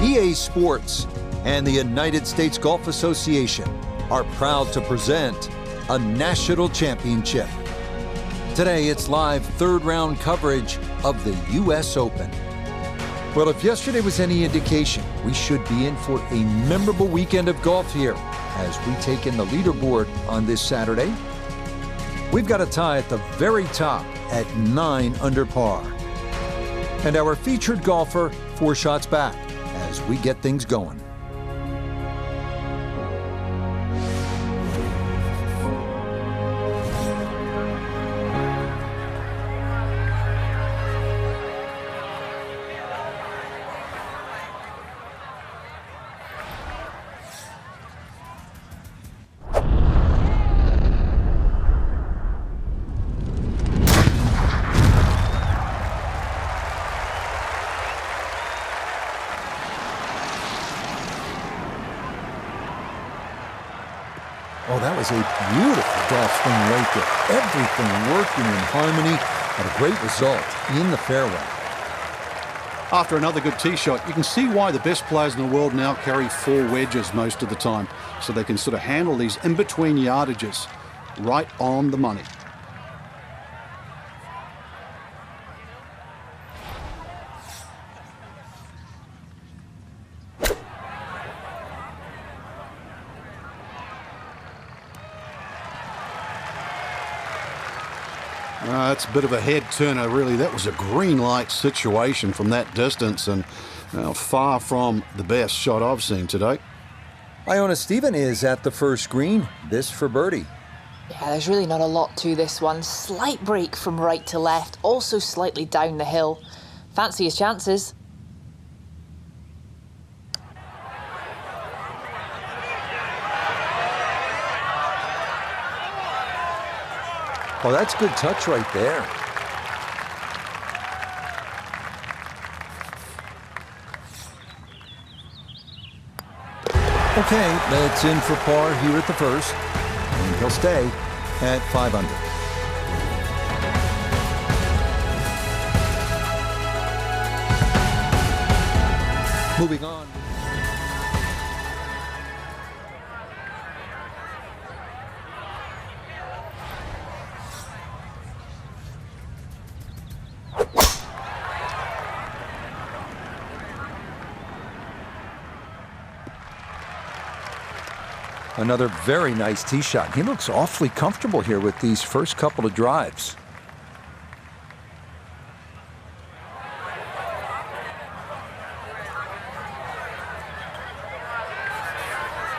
EA Sports and the United States Golf Association are proud to present a national championship. Today, it's live third-round coverage of the U.S. Open. Well, if yesterday was any indication, we should be in for a memorable weekend of golf here as we take in the leaderboard on this Saturday. We've got a tie at the very top at 9 under par. And our featured golfer 4 shots back as we get things going. Oh, that was a beautiful golf swing right there. Everything working in harmony and a great result in the fairway. After another good tee shot, you can see why the best players in the world now carry 4 wedges most of the time, so they can sort of handle these in-between yardages right on the money. That's a bit of a head turner, really. That was a green light situation from that distance, and far from the best shot I've seen today. Iona Stephen is at the first green. This for birdie. Yeah, there's really not a lot to this one. Slight break from right to left, also slightly down the hill. Fancy his chances. Oh, that's good touch right there. Okay, that's in for par here at the first. And he'll stay at 5 under. Moving on. Another very nice tee shot. He looks awfully comfortable here with these first couple of drives.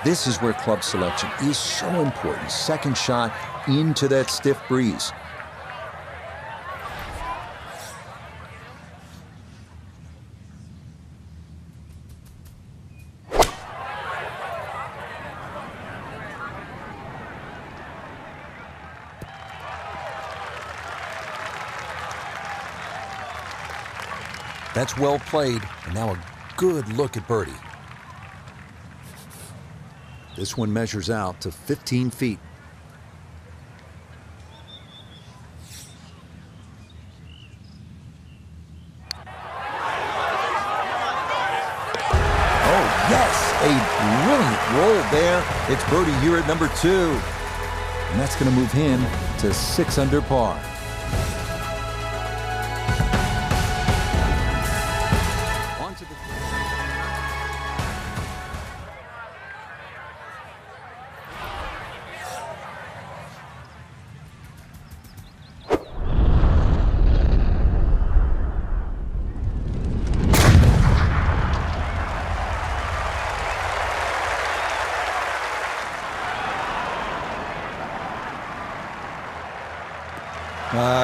This is where club selection is so important. Second shot into that stiff breeze. That's well played, and now a good look at birdie. This one measures out to 15 feet. Oh, yes, a brilliant roll there. It's birdie here at number 2. And that's going to move him to 6 under par.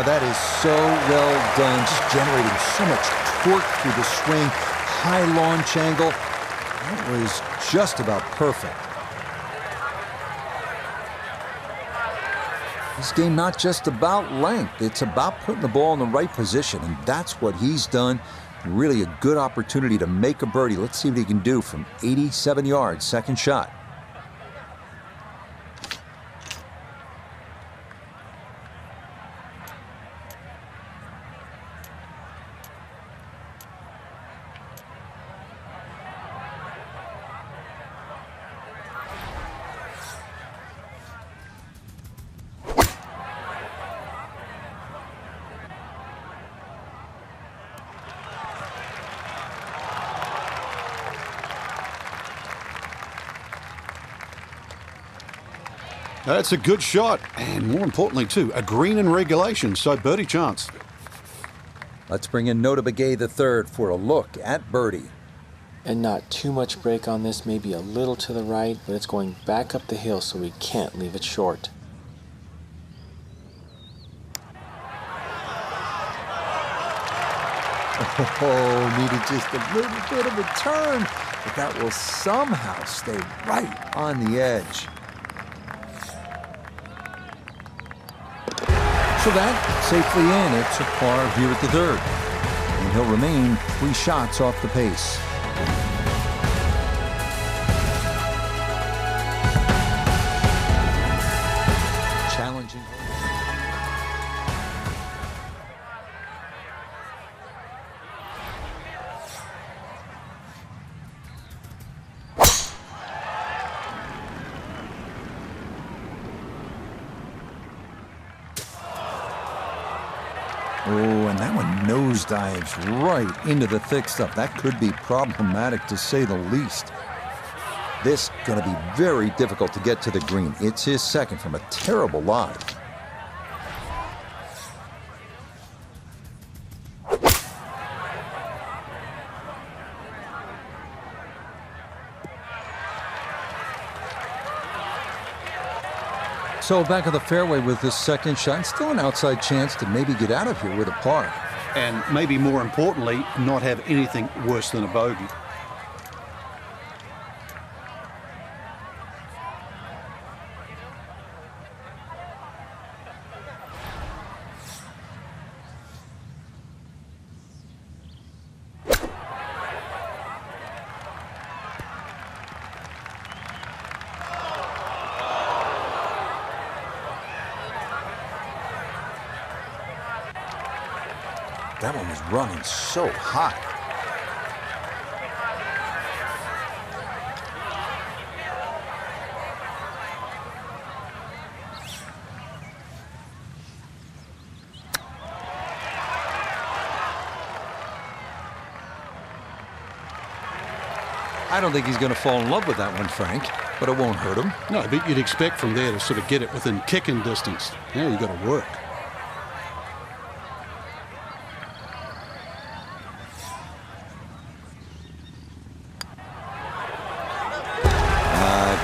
That is so well done, just generating so much torque through the swing, high launch angle. That was just about perfect. This game not just about length, it's about putting the ball in the right position, and that's what he's done. Really a good opportunity to make a birdie. Let's see what he can do from 87 yards, second shot. That's a good shot, and more importantly too, a green in regulation, so birdie chance. Let's bring in Nota Begay III for a look at birdie. And not too much break on this, maybe a little to the right, but it's going back up the hill, so we can't leave it short. Oh, needed just a little bit of a turn, but that will somehow stay right on the edge. So that safely in. It's a par here at the third. And he'll remain 3 shots off the pace. Challenging. Oh, and that one nosedives right into the thick stuff. That could be problematic, to say the least. This going to be very difficult to get to the green. It's his second from a terrible lie. So back of the fairway with this second shot. Still an outside chance to maybe get out of here with a par. And maybe more importantly, not have anything worse than a bogey. That one was running so hot. I don't think he's going to fall in love with that one, Frank, but it won't hurt him. No, but you'd expect from there to sort of get it within kicking distance. Now you've got to work.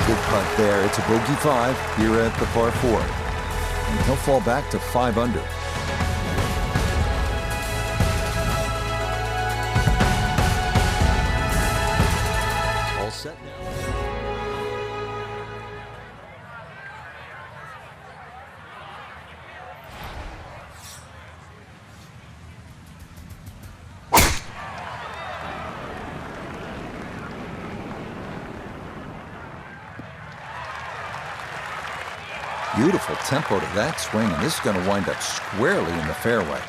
Good putt there. It's a bogey 5 here at the par 4. And he'll fall back to 5 under. All set now. Beautiful tempo to that swing, and this is going to wind up squarely in the fairway.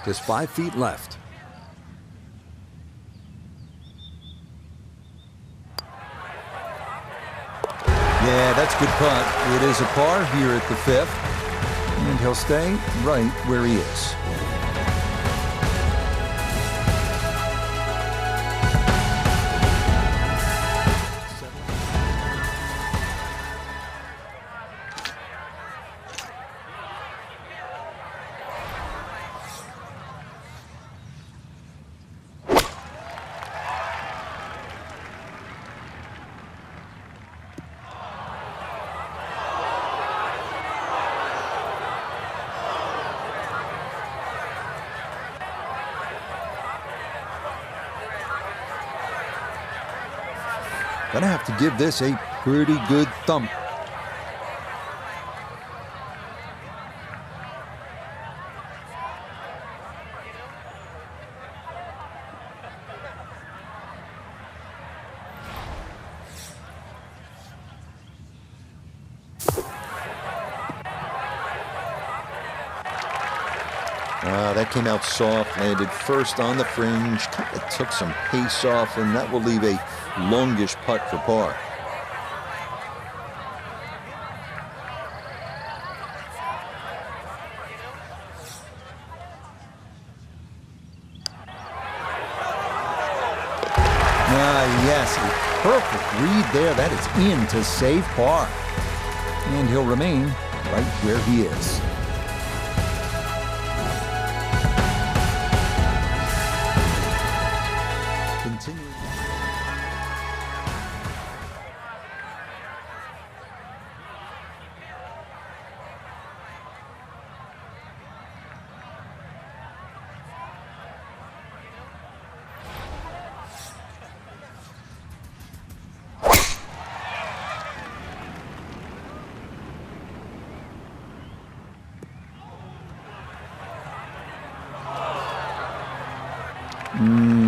Just 5 feet left. Yeah, that's a good putt. It is a par here at the 5th, and he'll stay right where he is. Gonna have to give this a pretty good thump. That came out soft, landed first on the fringe, kind of took some pace off, and that will leave a longish putt for par. Yes, a perfect read there. That is in to save par. And he'll remain right where he is.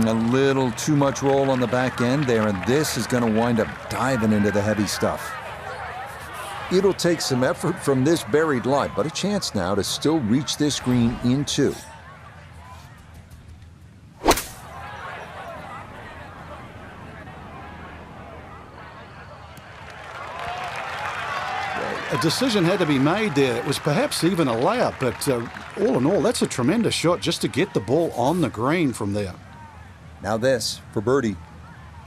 A little too much roll on the back end there, and this is going to wind up diving into the heavy stuff. It'll take some effort from this buried lie, but a chance now to still reach this green in 2. A decision had to be made there. It was perhaps even a layup, but all in all, that's a tremendous shot just to get the ball on the green from there. Now this for birdie.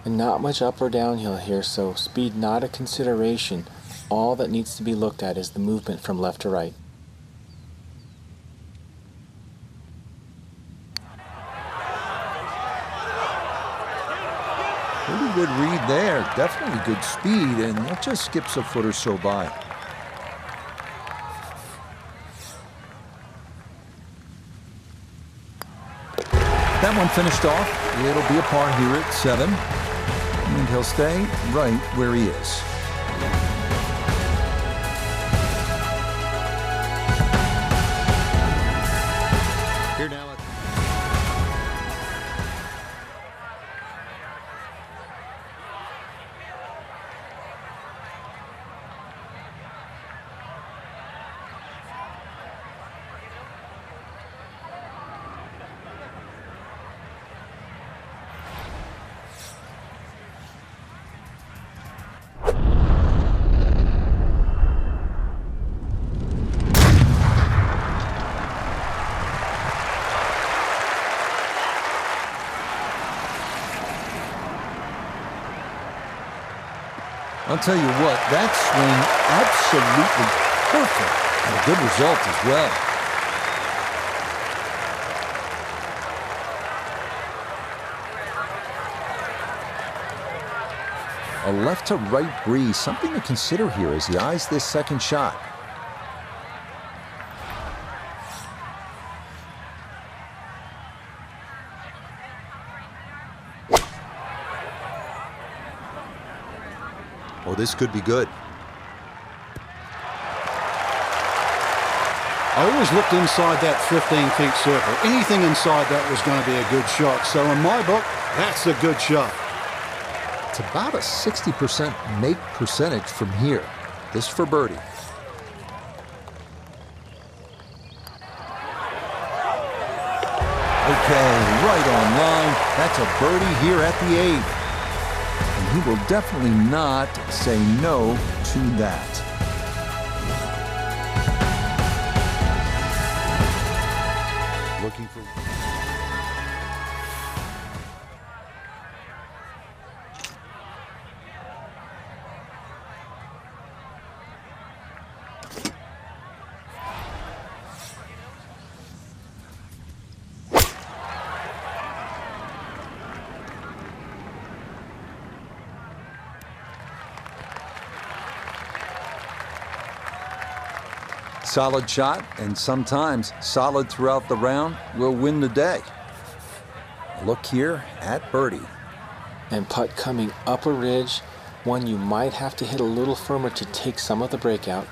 And not much up or downhill here, so speed not a consideration. All that needs to be looked at is the movement from left to right. Pretty good read there. Definitely good speed, and that just skips a foot or so by. That one finished off. It'll be a par here at 7. And he'll stay right where he is. Here now. I'll tell you what, that swing absolutely perfect, and a good result as well. A left to right breeze, something to consider here as he eyes this second shot. Oh, this could be good. I always looked inside that 15-feet circle. Anything inside that was going to be a good shot. So in my book, that's a good shot. It's about a 60% make percentage from here. This for birdie. Okay, right on line. That's a birdie here at the 8th. And he will definitely not say no to that. Looking for... Solid shot, and sometimes solid throughout the round, will win the day. Look here at birdie. And putt coming up a ridge, one you might have to hit a little firmer to take some of the breakout.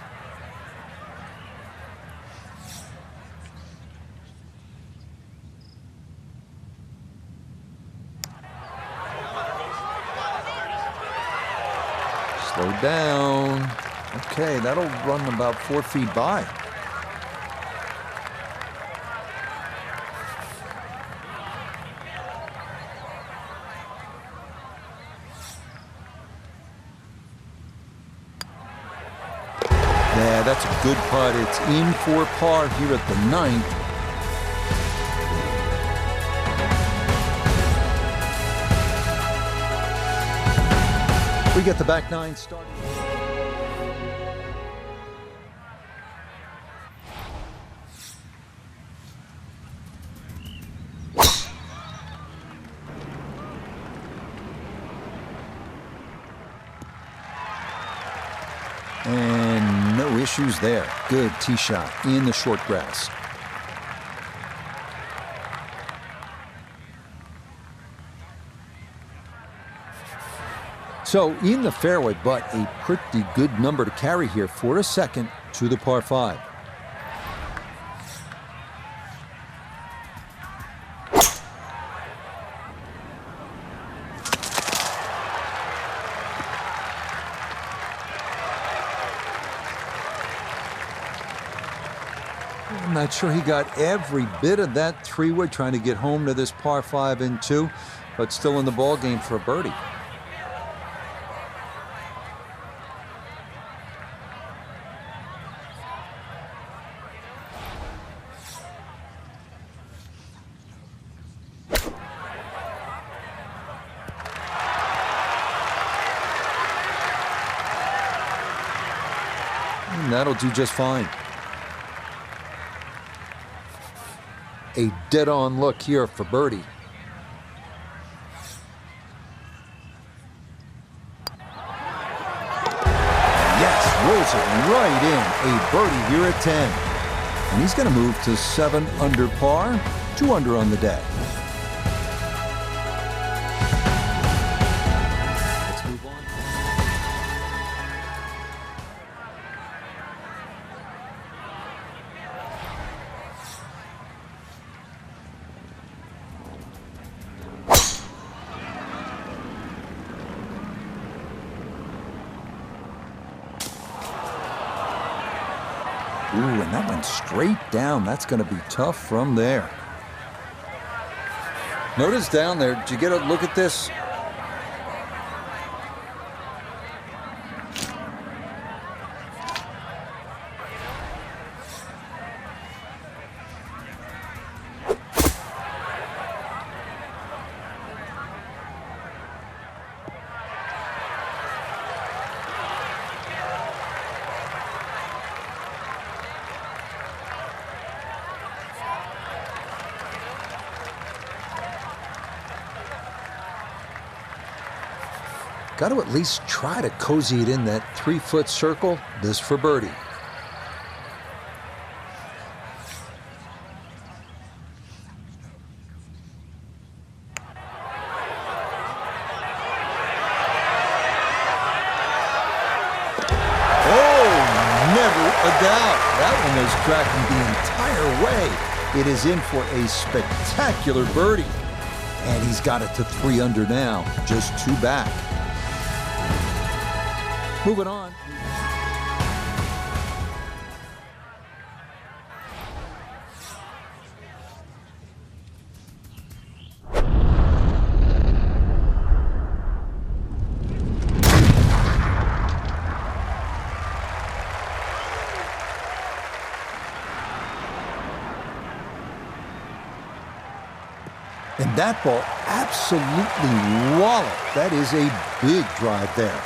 Slow down. Okay, that'll run about 4 feet by. Yeah, that's a good putt. It's in for par here at the 9th. We get the back 9 started. And no issues there. Good tee shot in the short grass. So in the fairway, but a pretty good number to carry here for a second to the par 5. I'm not sure he got every bit of that 3-wood trying to get home to this par 5 and 2, but still in the ball game for a birdie. And that'll do just fine. A dead-on look here for birdie. Yes, rolls it right in. A birdie here at 10. And he's going to move to 7 under par, 2 under on the day. Let's move on. Ooh, and that went straight down. That's going to be tough from there. Notice down there, did you get a look at this? Got to at least try to cozy it in that 3-foot circle. This for birdie. Oh, never a doubt. That one was tracking the entire way. It is in for a spectacular birdie. And he's got it to 3 under now, just 2 back. Moving on. And that ball absolutely walloped. That is a big drive there.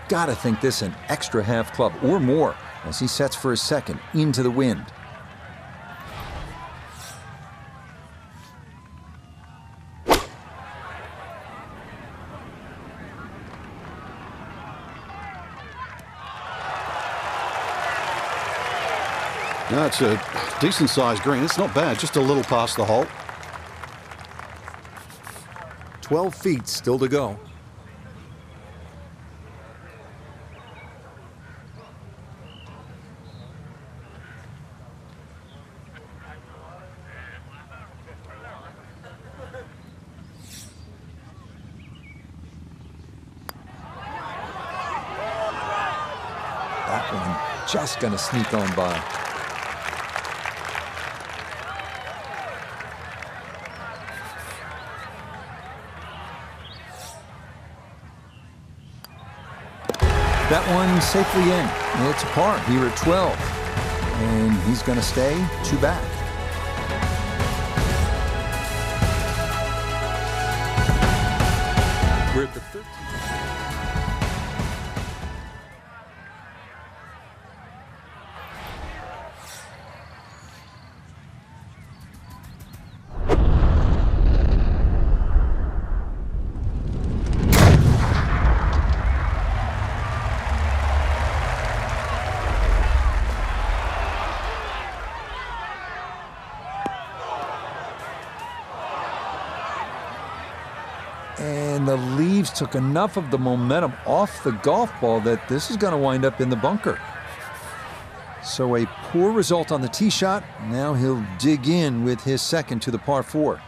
Gotta think this an extra half club or more as he sets for his second into the wind. No, it's a decent-sized green. It's not bad, just a little past the hole. 12 feet still to go. That one just gonna sneak on by. That one safely in. It's a par here at 12. And he's going to stay 2 back. We're at the 13th. And the leaves took enough of the momentum off the golf ball that this is going to wind up in the bunker. So a poor result on the tee shot. Now he'll dig in with his second to the par 4.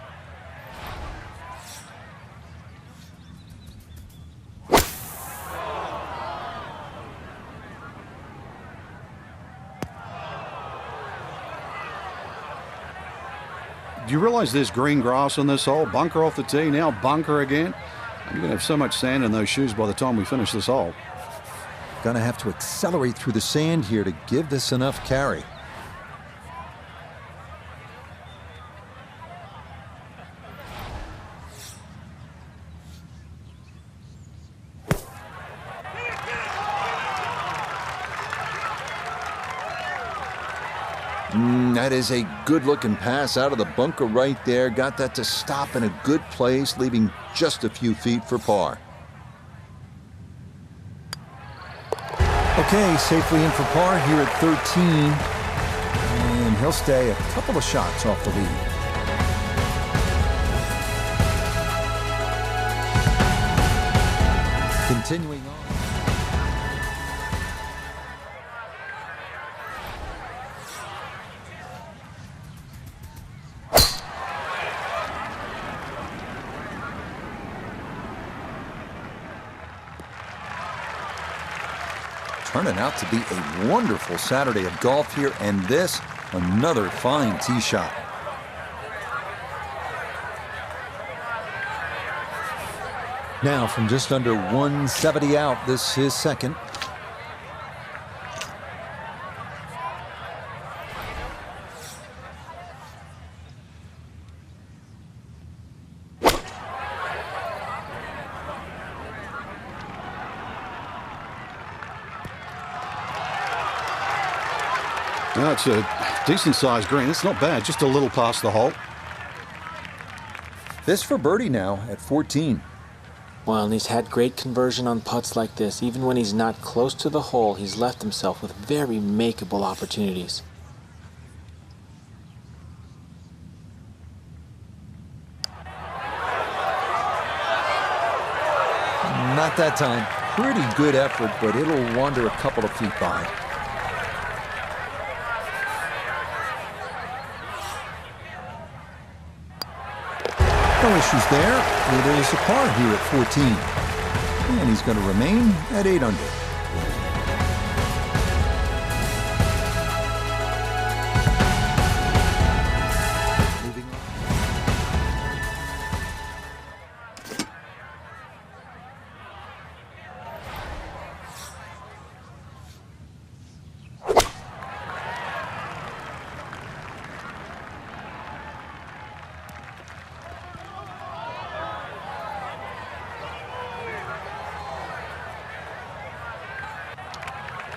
Do you realize there's green grass on this hole? Bunker off the tee, now bunker again. You're going to have so much sand in those shoes by the time we finish this hole. Gonna have to accelerate through the sand here to give this enough carry. That is a good-looking pass out of the bunker right there. Got that to stop in a good place, leaving just a few feet for par. Okay, safely in for par here at 13. And he'll stay a couple of shots off the lead. Continuing on. Turning out to be a wonderful Saturday of golf here, and this, another fine tee shot. Now from just under 170 out, this is his second. No, it's a decent-sized green. It's not bad, just a little past the hole. This for birdie now at 14. Well, and he's had great conversion on putts like this. Even when he's not close to the hole, he's left himself with very makeable opportunities. Not that time. Pretty good effort, but it'll wander a couple of feet by. No issues there. It is a par here at 14. And he's going to remain at 8 under. Moving on.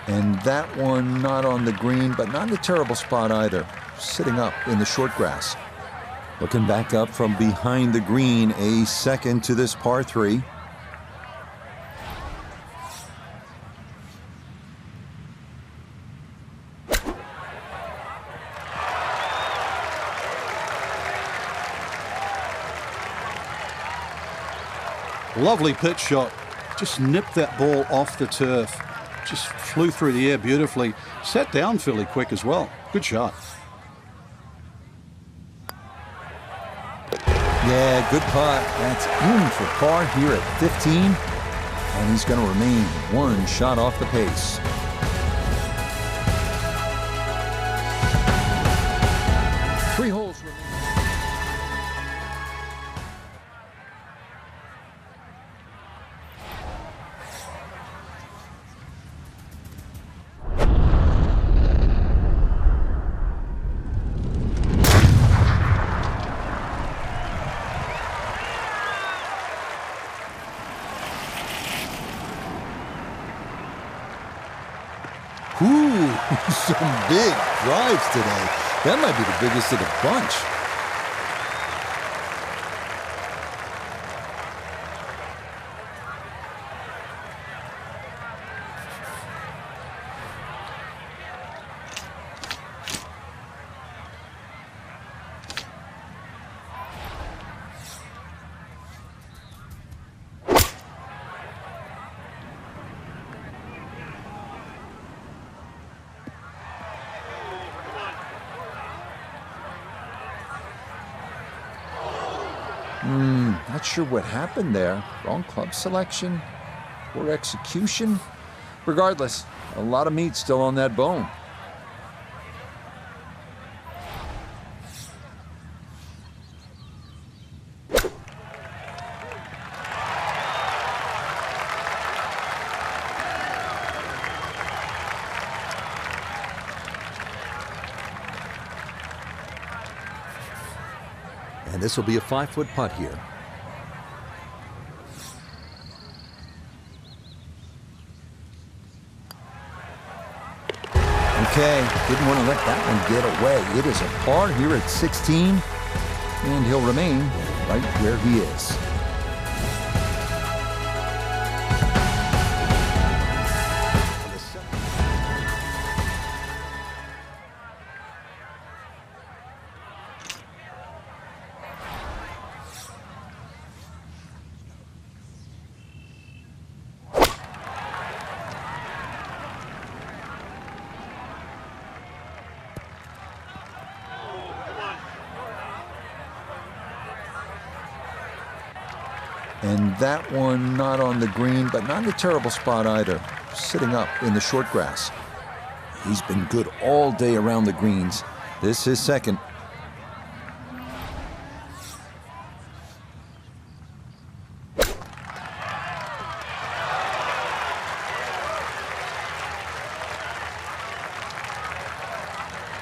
And that one not on the green, but not in a terrible spot either. Sitting up in the short grass. Looking back up from behind the green, a second to this par 3. Lovely pitch shot. Just nipped that ball off the turf. Just flew through the air beautifully. Sat down fairly quick as well. Good shot. Yeah, good putt. That's in for par here at 15. And he's going to remain one shot off the pace. Three holes remain. Ooh, some big drives today. That might be the biggest of the bunch. Not sure what happened there. Wrong club selection or execution. Regardless, a lot of meat still on that bone. And this will be a 5-foot putt here. Okay, didn't want to let that one get away. It is a par here at 16, and he'll remain right where he is. And that one not on the green, but not in a terrible spot either. Sitting up in the short grass. He's been good all day around the greens. This is second.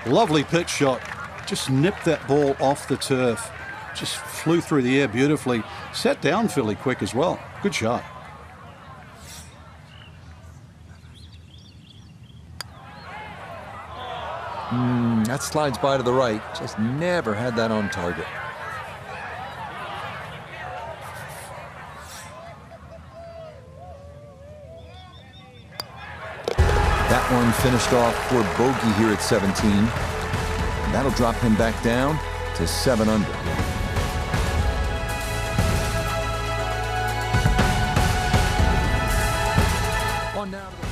Lovely pitch shot. Just nipped that ball off the turf. Just flew through the air beautifully. Sat down fairly quick as well. Good shot. That slides by to the right. Just never had that on target. That one finished off for bogey here at 17. And that'll drop him back down to 7 under. On now to the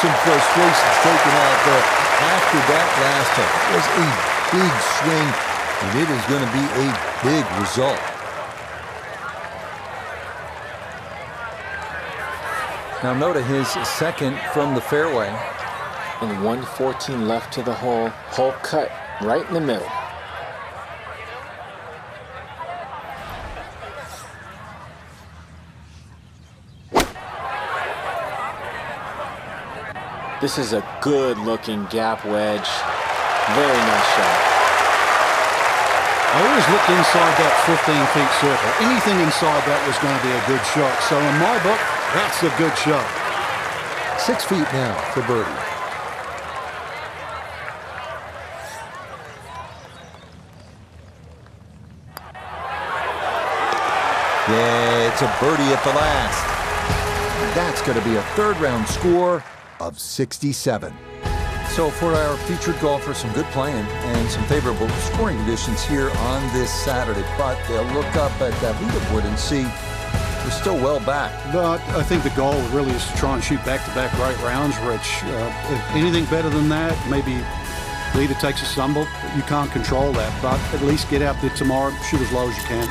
some frustrations taken out there after that last hit. It was a big swing, and it is going to be a big result. Now note his second from the fairway. And 114 left to the hole. Hole cut right in the middle. This is a good-looking gap wedge. Very nice shot. I always looked inside that 15-feet circle. Anything inside that was going to be a good shot. So in my book, that's a good shot. 6 feet now for birdie. Yeah, it's a birdie at the last. That's going to be a third-round score of 67. So for our featured golfer, some good playing and some favorable scoring conditions here on this Saturday. But they'll look up at that leaderboard and see we're still well back. But I think the goal really is to try and shoot back-to-back great rounds, Rich. If anything better than that, maybe leader takes a stumble. You can't control that, but at least get out there tomorrow, shoot as low as you can.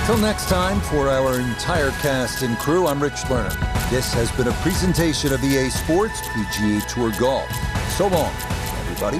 Till next time, for our entire cast and crew, I'm Rich Lerner. This has been a presentation of EA Sports PGA Tour Golf. So long, everybody.